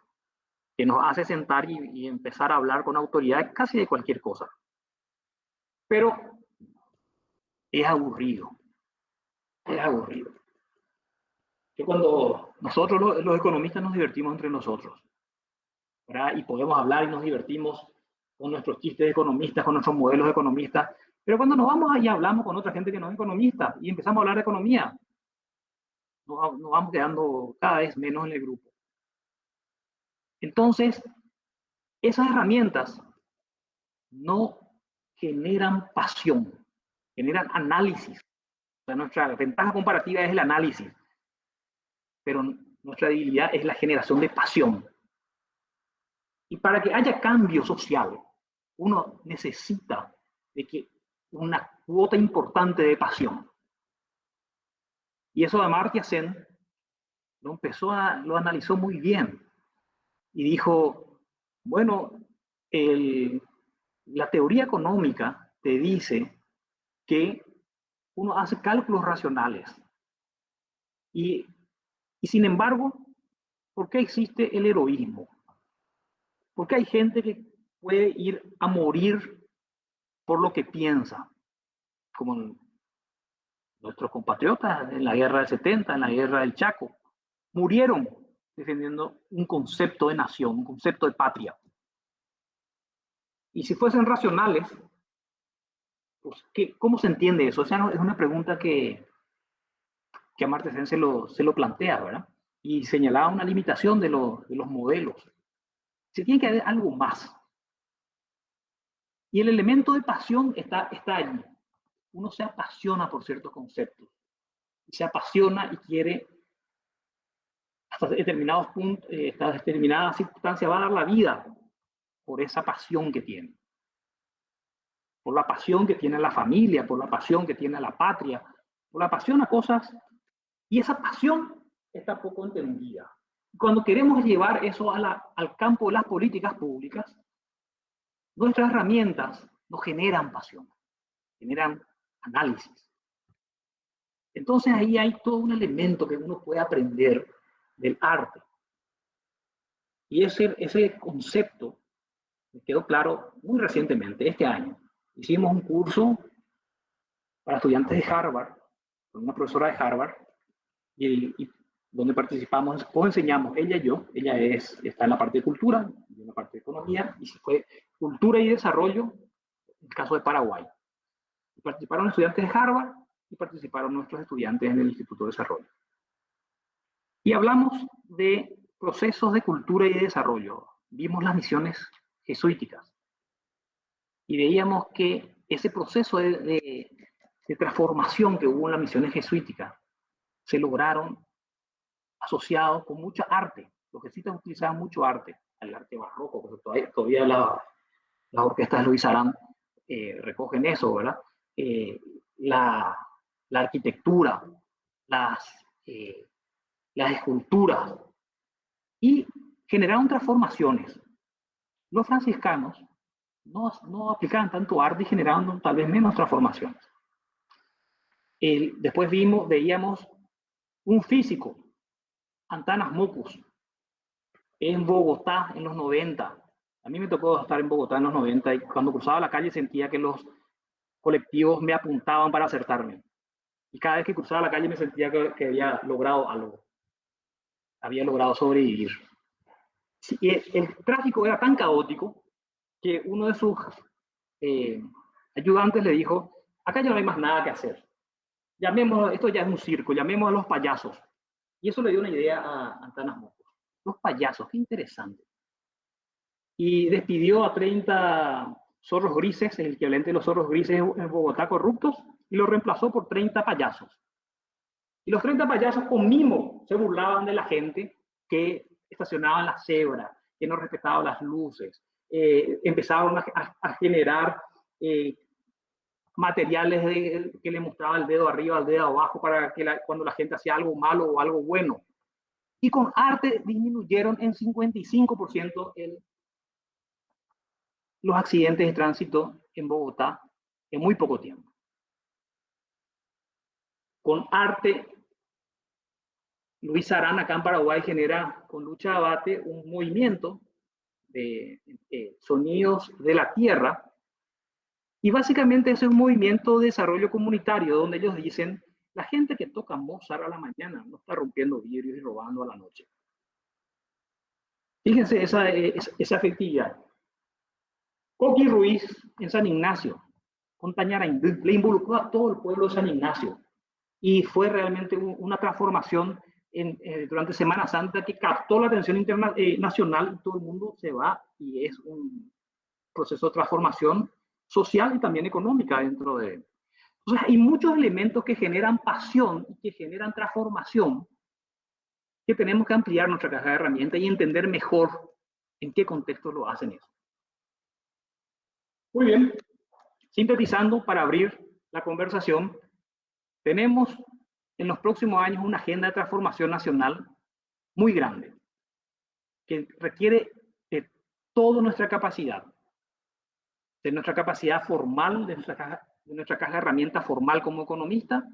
que nos hace sentar y empezar a hablar con autoridad casi de cualquier cosa. Pero es aburrido, es aburrido. Que cuando nosotros los economistas nos divertimos entre nosotros, ¿verdad? Y podemos hablar y nos divertimos con nuestros chistes de economistas, con nuestros modelos de economistas, pero cuando nos vamos allá hablamos con otra gente que no es economista y empezamos a hablar de economía, nos vamos quedando cada vez menos en el grupo. Entonces, esas herramientas no generan pasión, generan análisis. O sea, nuestra ventaja comparativa es el análisis, pero nuestra debilidad es la generación de pasión. Y para que haya cambio social, uno necesita de que una cuota importante de pasión. Y eso Amartya Sen lo analizó muy bien y dijo, bueno, la teoría económica te dice que uno hace cálculos racionales y sin embargo, ¿por qué existe el heroísmo? Porque hay gente que puede ir a morir por lo que piensa, como nuestros compatriotas en la guerra del 70, en la guerra del Chaco, murieron defendiendo un concepto de nación, un concepto de patria. Y si fuesen racionales, pues, ¿cómo se entiende eso? O sea, es una pregunta que Amartya Sen se lo plantea, ¿verdad? Y señalaba una limitación de los modelos. Se tiene que haber algo más. Y el elemento de pasión está allí. Uno se apasiona por ciertos conceptos. Y se apasiona y quiere, hasta determinados puntos, hasta determinada circunstancia, va a dar la vida por esa pasión que tiene. Por la pasión que tiene la familia, por la pasión que tiene la patria, por la pasión a cosas. Y esa pasión está poco entendida. Cuando queremos llevar eso al campo de las políticas públicas, nuestras herramientas nos generan pasión, generan análisis. Entonces ahí hay todo un elemento que uno puede aprender del arte. Y ese concepto me quedó claro muy recientemente, este año. Hicimos un curso para estudiantes de Harvard, con una profesora de Harvard, y donde participamos, enseñamos, ella y yo, ella está en la parte de cultura, yo en la parte de economía, y se fue cultura y desarrollo, en el caso de Paraguay. Y participaron estudiantes de Harvard y participaron nuestros estudiantes en el Instituto de Desarrollo. Y hablamos de procesos de cultura y de desarrollo. Vimos las misiones jesuíticas y veíamos que ese proceso de transformación que hubo en las misiones jesuíticas se lograron asociados con mucha arte. Los jesuitas utilizaban mucho arte, el arte barroco, porque todavía las orquestas de Luis Arán recogen eso, ¿verdad? La arquitectura, las esculturas, y generaron transformaciones. Los franciscanos no aplicaban tanto arte y generaban tal vez menos transformaciones. Después veíamos un físico, Antanas Mockus, en Bogotá en los 90. A mí me tocó estar en Bogotá en los 90 y cuando cruzaba la calle sentía que los colectivos me apuntaban para acertarme. Y cada vez que cruzaba la calle me sentía que había logrado algo. Había logrado sobrevivir. Y el tráfico era tan caótico que uno de sus ayudantes le dijo, acá ya no hay más nada que hacer. Esto ya es un circo, llamemos a los payasos. Y eso le dio una idea a Antanas Mockus. Los payasos, qué interesante. Y despidió a 30 zorros grises, el equivalente de los zorros grises en Bogotá corruptos, y lo reemplazó por 30 payasos. Y los 30 payasos con mimo se burlaban de la gente que estacionaba en la cebra, que no respetaba las luces. Empezaron a generar materiales que le mostraba el dedo arriba, el dedo abajo, para que cuando la gente hacía algo malo o algo bueno. y con arte disminuyeron en 55% los accidentes de tránsito en Bogotá en muy poco tiempo. Con arte, Luis Arana acá en Paraguay genera con Lucha Abate un movimiento de sonidos de la tierra, y básicamente es un movimiento de desarrollo comunitario donde ellos dicen: la gente que toca Mozart a la mañana no está rompiendo vidrios y robando a la noche. Fíjense esa efectividad. Coqui Ruiz en San Ignacio, con Tañarandí, le involucró a todo el pueblo de San Ignacio, y fue realmente una transformación durante Semana Santa que captó la atención nacional, y todo el mundo se va, y es un proceso de transformación social y también económica dentro de él. Entonces, hay muchos elementos que generan pasión y que generan transformación, que tenemos que ampliar nuestra caja de herramientas y entender mejor en qué contexto lo hacen eso. Muy bien, sintetizando para abrir la conversación, tenemos en los próximos años una agenda de transformación nacional muy grande, que requiere de toda nuestra capacidad, de nuestra capacidad formal, de nuestra caja de herramientas formal como economista,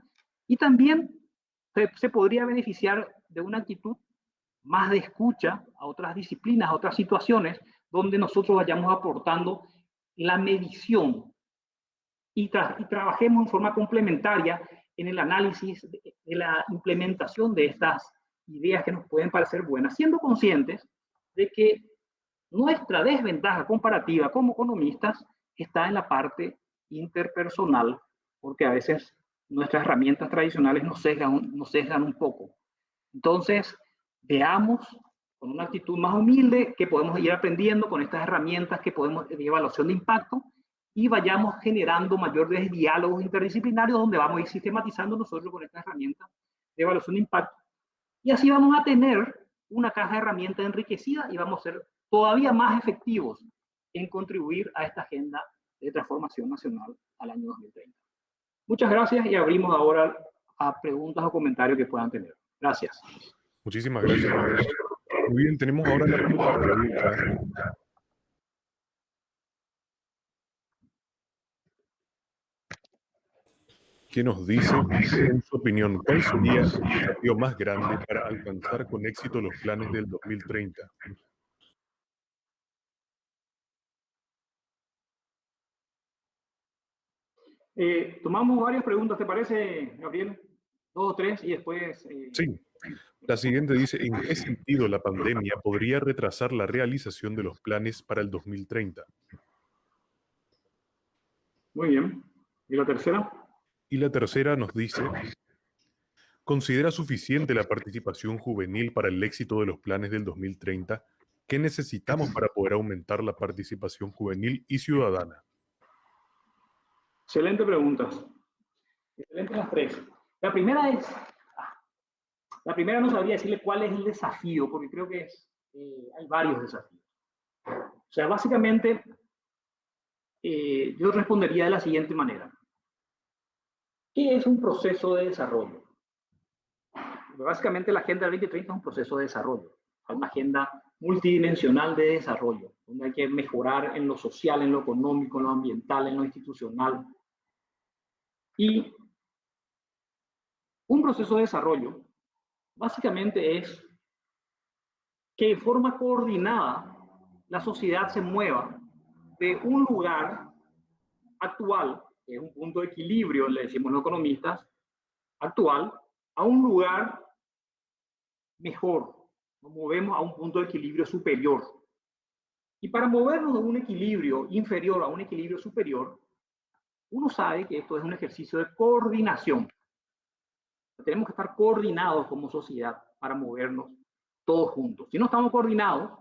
y también se podría beneficiar de una actitud más de escucha a otras disciplinas, a otras situaciones, donde nosotros vayamos aportando la medición y trabajemos en forma complementaria en el análisis de la implementación de estas ideas que nos pueden parecer buenas, siendo conscientes de que nuestra desventaja comparativa como economistas está en la parte interpersonal, porque a veces nuestras herramientas tradicionales nos sesgan un poco. Entonces, veamos con una actitud más humilde que podemos ir aprendiendo con estas herramientas que podemos de evaluación de impacto, y vayamos generando mayores diálogos interdisciplinarios donde vamos a ir sistematizando nosotros con estas herramientas de evaluación de impacto. Y así vamos a tener una caja de herramientas enriquecida y vamos a ser todavía más efectivos en contribuir a esta agenda de transformación nacional al año 2030. Muchas gracias, y abrimos ahora a preguntas o comentarios que puedan tener. Gracias. Muchísimas gracias. Muy bien, tenemos ahora la primera pregunta. ¿Qué nos dice, en su opinión, cuál sería el desafío más grande para alcanzar con éxito los planes del 2030? Tomamos varias preguntas, ¿te parece, Gabriel? 2 o 3 y después... Sí. La siguiente dice: ¿en qué sentido la pandemia podría retrasar la realización de los planes para el 2030? Muy bien. ¿Y la tercera? Y la tercera nos dice: ¿considera suficiente la participación juvenil para el éxito de los planes del 2030? ¿Qué necesitamos para poder aumentar la participación juvenil y ciudadana? Excelente preguntas. Excelentes las tres. La primera no sabría decirle cuál es el desafío, porque creo que hay varios desafíos. O sea, básicamente, yo respondería de la siguiente manera. ¿Qué es un proceso de desarrollo? Básicamente, la Agenda 2030 es un proceso de desarrollo, una agenda multidimensional de desarrollo, donde hay que mejorar en lo social, en lo económico, en lo ambiental, en lo institucional. Y un proceso de desarrollo básicamente es que de forma coordinada la sociedad se mueva de un lugar actual, que es un punto de equilibrio, le decimos los economistas, actual, a un lugar mejor. Nos movemos a un punto de equilibrio superior. Y para movernos de un equilibrio inferior a un equilibrio superior, uno sabe que esto es un ejercicio de coordinación. Tenemos que estar coordinados como sociedad para movernos todos juntos. Si no estamos coordinados,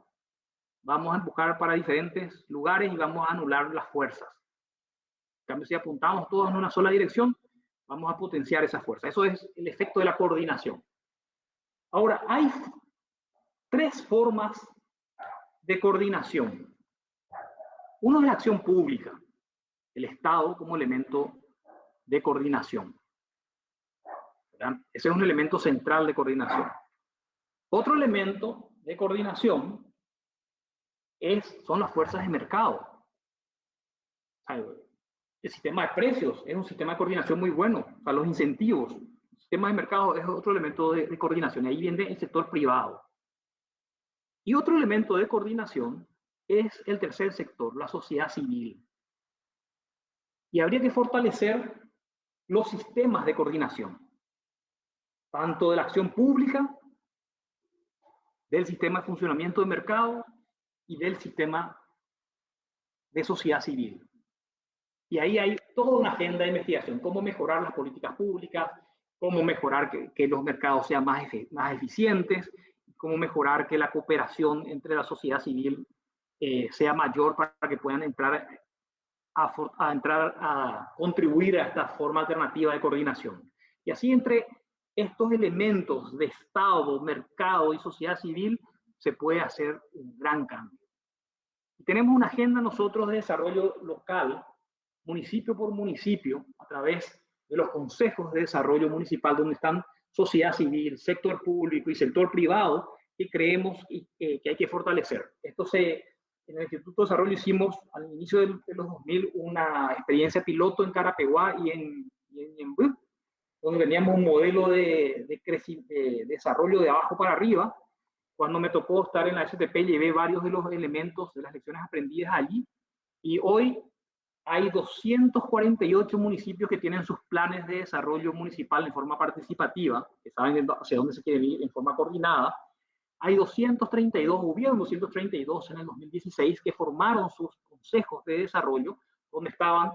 vamos a empujar para diferentes lugares y vamos a anular las fuerzas. En cambio, si apuntamos todos en una sola dirección, vamos a potenciar esa fuerza. Eso es el efecto de la coordinación. Ahora, hay 3 formas de coordinación. Uno es la acción pública, el Estado como elemento de coordinación. ¿Verdad? Ese es un elemento central de coordinación. Otro elemento de coordinación son las fuerzas de mercado. El sistema de precios es un sistema de coordinación muy bueno. O sea, los incentivos. El sistema de mercado es otro elemento de coordinación. Y ahí viene el sector privado. Y otro elemento de coordinación es el tercer sector, la sociedad civil. Y habría que fortalecer los sistemas de coordinación, tanto de la acción pública, del sistema de funcionamiento de mercado y del sistema de sociedad civil. Y ahí hay toda una agenda de investigación, cómo mejorar las políticas públicas, cómo mejorar que los mercados sean más eficientes, cómo mejorar que la cooperación entre la sociedad civil sea mayor para que puedan entrar a contribuir a esta forma alternativa de coordinación. Y así entre estos elementos de Estado, mercado y sociedad civil se puede hacer un gran cambio. Y tenemos una agenda nosotros de desarrollo local, municipio por municipio, a través de los consejos de desarrollo municipal, donde están sociedad civil, sector público y sector privado, que creemos que hay que fortalecer. En el Instituto de Desarrollo hicimos al inicio de los 2000 una experiencia piloto en Carapeguá y en Ñemby, donde teníamos un modelo de desarrollo de abajo para arriba. Cuando me tocó estar en la STP, llevé varios de los elementos de las lecciones aprendidas allí, y hoy hay 248 municipios que tienen sus planes de desarrollo municipal en forma participativa, que saben hacia dónde se quieren ir en forma coordinada. Hay 232, hubieron 232 en el 2016 que formaron sus consejos de desarrollo, donde estaban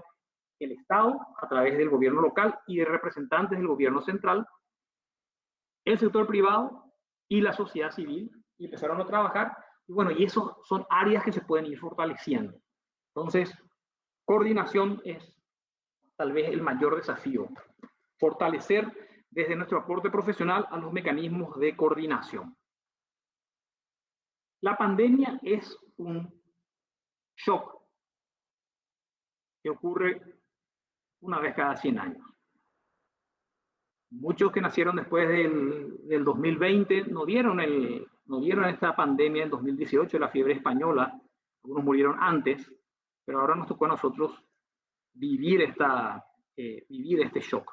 el Estado a través del gobierno local y de representantes del gobierno central, el sector privado y la sociedad civil, y empezaron a trabajar. Y bueno, y eso son áreas que se pueden ir fortaleciendo. Entonces, coordinación es tal vez el mayor desafío, fortalecer desde nuestro aporte profesional a los mecanismos de coordinación. La pandemia es un shock que ocurre una vez cada 100 años. Muchos que nacieron después del 2020 no vieron esta pandemia en 2018, la fiebre española. Algunos murieron antes, pero ahora nos tocó a nosotros vivir este shock.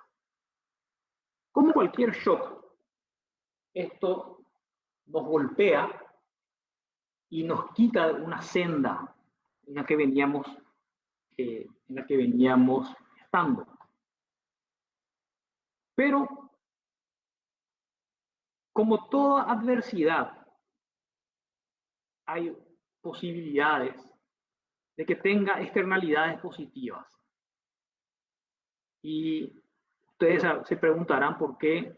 Como cualquier shock, esto nos golpea y nos quita una senda en la que veníamos estando. Pero, como toda adversidad, hay posibilidades de que tenga externalidades positivas. Y ustedes se preguntarán por qué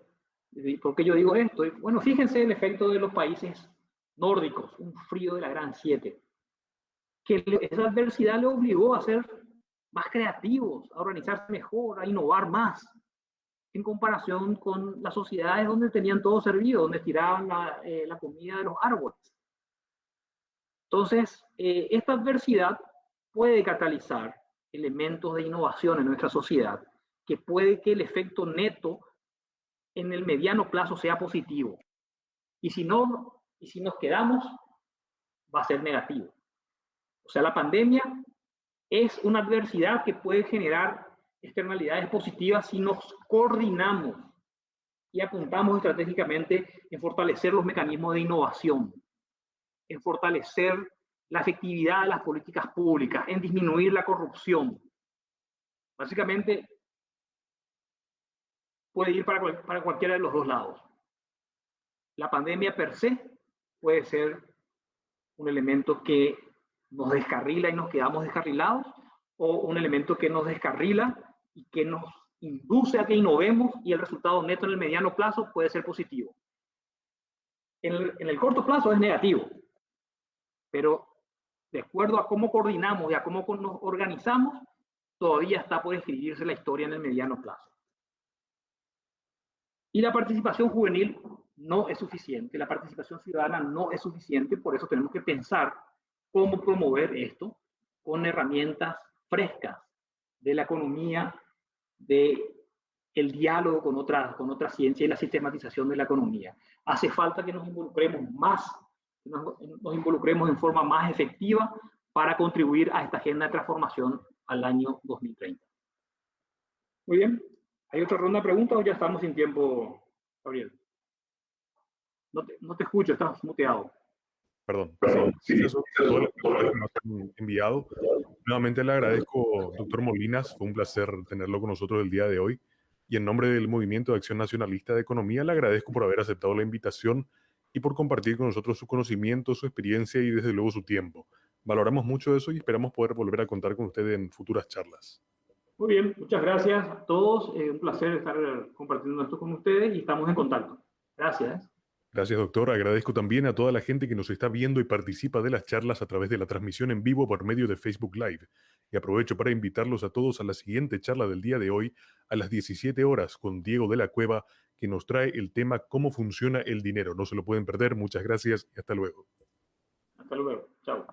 yo digo esto. Y bueno, fíjense el efecto de los países nórdicos, un frío de la Gran 7, que esa adversidad le obligó a ser más creativos, a organizarse mejor, a innovar más, en comparación con las sociedades donde tenían todo servido, donde tiraban la comida de los árboles. Entonces, esta adversidad puede catalizar elementos de innovación en nuestra sociedad, que puede que el efecto neto en el mediano plazo sea positivo. Y si nos quedamos, va a ser negativo. O sea, la pandemia es una adversidad que puede generar externalidades positivas si nos coordinamos y apuntamos estratégicamente en fortalecer los mecanismos de innovación, en fortalecer la efectividad de las políticas públicas, en disminuir la corrupción. Básicamente, puede ir para cualquiera de los dos lados. La pandemia per se puede ser un elemento que nos descarrila y nos quedamos descarrilados, o un elemento que nos descarrila y que nos induce a que innovemos, y el resultado neto en el mediano plazo puede ser positivo. En el corto plazo es negativo, pero de acuerdo a cómo coordinamos y a cómo nos organizamos, todavía está por escribirse la historia en el mediano plazo. Y la participación juvenil no es suficiente, la participación ciudadana no es suficiente, por eso tenemos que pensar cómo promover esto con herramientas frescas de la economía, que el diálogo con otra ciencia y la sistematización de la economía. Hace falta que nos involucremos más, que nos involucremos en forma más efectiva para contribuir a esta agenda de transformación al año 2030. Muy bien. ¿Hay otra ronda de preguntas o ya estamos sin tiempo, Gabriel? No te escucho, estás muteado. Perdón. Sí, esas son todas las preguntas que nos han enviado. Nuevamente le agradezco, doctor Molinas. Fue un placer tenerlo con nosotros el día de hoy. Y en nombre del Movimiento de Acción Nacionalista de Economía, le agradezco por haber aceptado la invitación y por compartir con nosotros su conocimiento, su experiencia y desde luego su tiempo. Valoramos mucho eso y esperamos poder volver a contar con usted en futuras charlas. Muy bien, muchas gracias a todos. Un placer estar compartiendo esto con ustedes y estamos en contacto. Gracias. Gracias, doctor. Agradezco también a toda la gente que nos está viendo y participa de las charlas a través de la transmisión en vivo por medio de Facebook Live. Y aprovecho para invitarlos a todos a la siguiente charla del día de hoy a las 17 horas con Diego de la Cueva, que nos trae el tema cómo funciona el dinero. No se lo pueden perder. Muchas gracias y hasta luego. Hasta luego. Chao.